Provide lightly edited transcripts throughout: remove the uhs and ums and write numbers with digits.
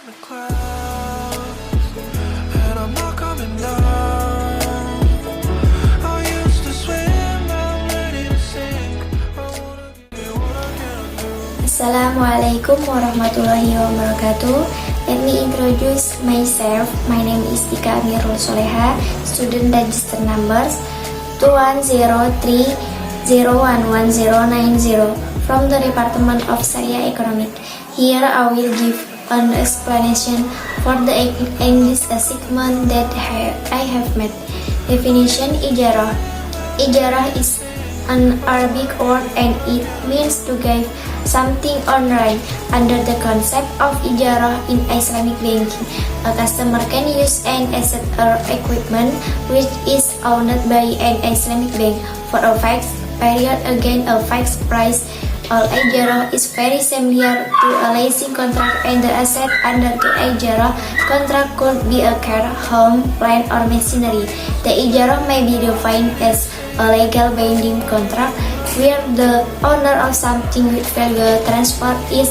the clouds, and I'm not coming down. I used to swim, I'm ready to sink. I wanna give you what I can do. Assalamualaikum warahmatullahi wabarakatuh. Let me introduce myself. My name is Tika Amirul Soleha, student register numbers 2103011090 from the Department of Sharia Economic. Here I will give an explanation for the English segment that I have made. Definition Ijarah. Ijarah is an Arabic word and it means to give something on rent. Under the concept of ijarah in Islamic banking, a customer can use an asset or equipment which is owned by an Islamic bank for a fixed period against a fixed price. All ijarah is very similar to a leasing contract, and the asset under the ijarah contract could be a car, home, land, or machinery. The ijarah may be defined as a legal binding contract where the owner of something with value transfer is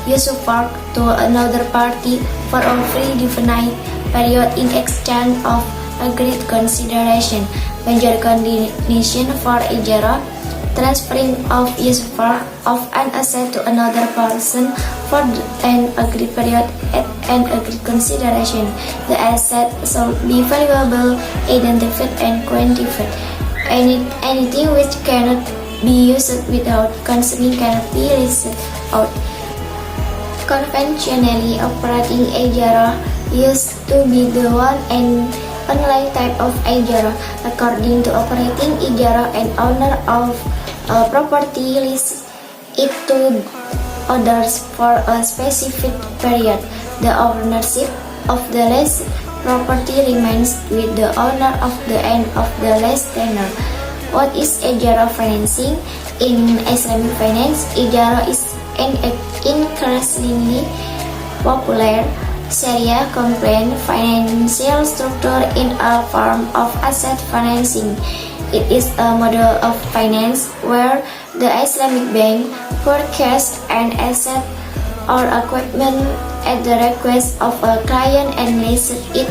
usurped to another party for a predefined period in exchange of agreed consideration. Major condition for ijarah: transferring of usurper of an asset to another person for an agreed period at an agreed consideration. The asset should be valuable, identified, and quantified. Anything which cannot be used without consenting cannot be leased out. Conventionally operating ijarah used to be the one and only type of ijarah. According to operating ijarah, an owner of a property leases it to others for a specific period. The ownership of the leased property remains with the owner of the end of the lease tenure. What is ijarah financing? In Islamic finance, ijarah is an increasingly popular Sharia compliant financial structure in a form of asset financing. It is a model of finance where the Islamic bank purchases an asset or equipment at the request of a client and leases it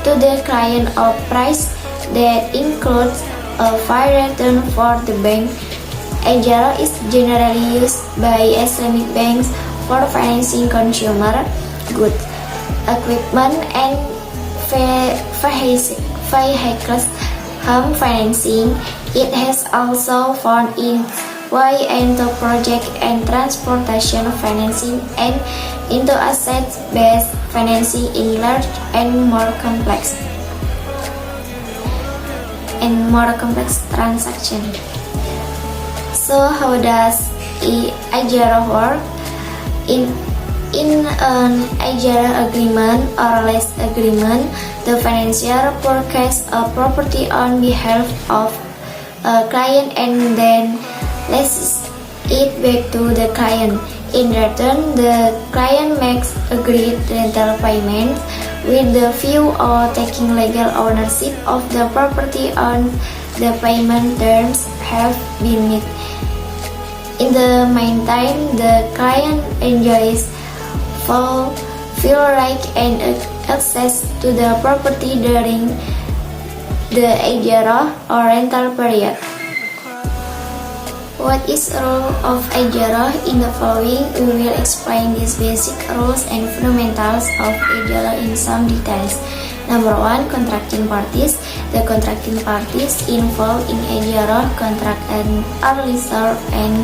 to the client at a price that includes a fair return for the bank. Ijarah is generally used by Islamic banks for financing consumer goods, equipment, and vehicles. Home financing. It has also found its way into project and transportation financing and into asset-based financing in large and more complex transactions. So how does ijarah work? In an ijarah agreement or lease agreement, the financier purchases a property on behalf of a client and then leases it back to the client. In return, the client makes agreed rental payments with the view of taking legal ownership of the property on the payment terms have been met. In the meantime, the client enjoys full right and access to the property during the ijarah or rental period. What is the role of ijarah? In the following, we will explain these basic rules and fundamentals of ijarah in some details. Number 1, contracting parties. The contracting parties involved in ijarah contract and are lessor and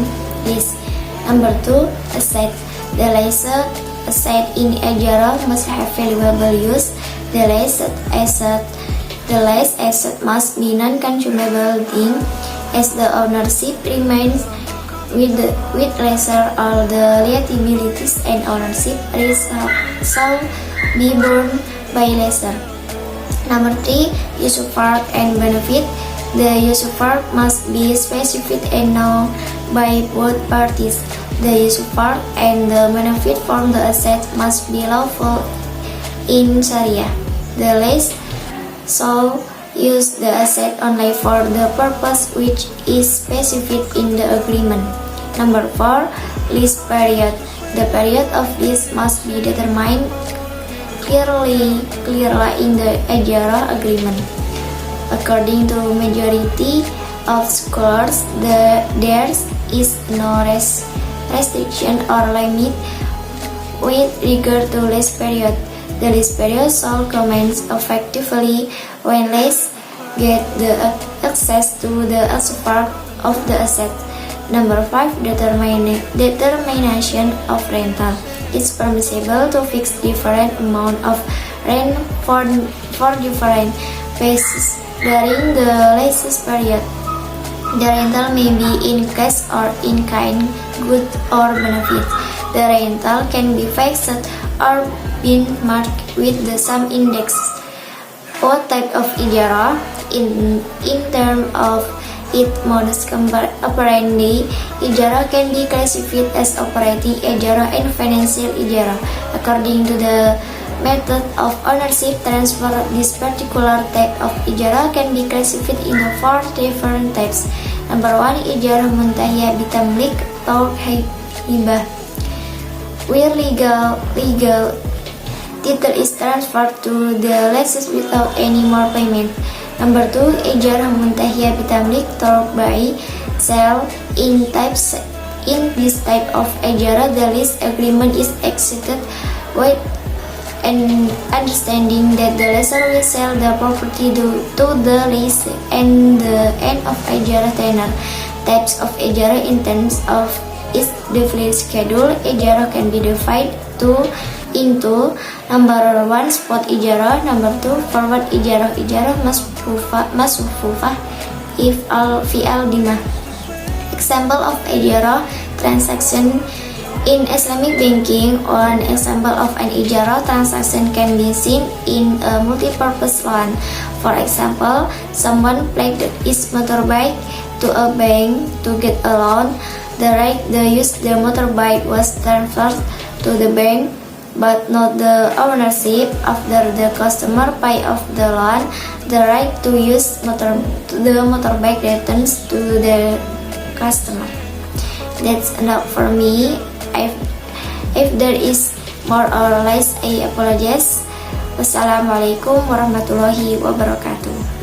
lease. Number 2, asset. The leased asset in ijarah must have valuable use. The leased asset must be non-consumable thing, as the ownership remains with lessor. All the liabilities and ownership risks shall be borne by lessor. Number 3, usurper and benefit. The usurper must be specified and known by both parties. The usurper and the benefit from the asset must be lawful in Sharia. The lease shall use the asset only for the purpose which is specified in the agreement. Number 4, lease period. The period of lease must be determined clearly in the Ejara agreement. According to majority of scholars, there is no restriction or limit with regard to lease period. The lease period shall commence effectively when lease get the access to the usufruct of the asset. Number 5. Determination of rental. It's permissible to fix different amount of rent for different phases during the lease period. The rental may be in cash or in kind, good or benefit. The rental can be fixed or been marked with the sum index. What type of ijara? In terms of its modus operandi, ijara can be classified as operating ijara and financial ijara. According to the method of ownership transfer, this particular type of ijara can be classified into 4 different types. Number 1. Ijara muntahiyah bitamlik atau hibah, where legal title is transferred to the lessee without any more payment. Number 2. Ijara muntahiyah bitamlik atau buy sell. In this type of ijara, the lease agreement is executed with an understanding that the lessor will sell the property to the lease and the end of ijara tenure. Types of ijara in terms of its definite schedule. Ijara can be divided into number 1. Spot ijara. Number 2. Forward ijara. Ijara masufufah if fi'al dimah. Example of ijara transaction in Islamic banking. One example of an ijara transaction can be seen in a multi-purpose loan. For example, someone pledged his motorbike to a bank to get a loan. The right to use the motorbike was transferred to the bank, but not the ownership. After the customer pay off the loan, the right to use the motorbike returns to the customer. That's enough for me. If there is more or less, I apologize. Wassalamualaikum warahmatullahi wabarakatuh.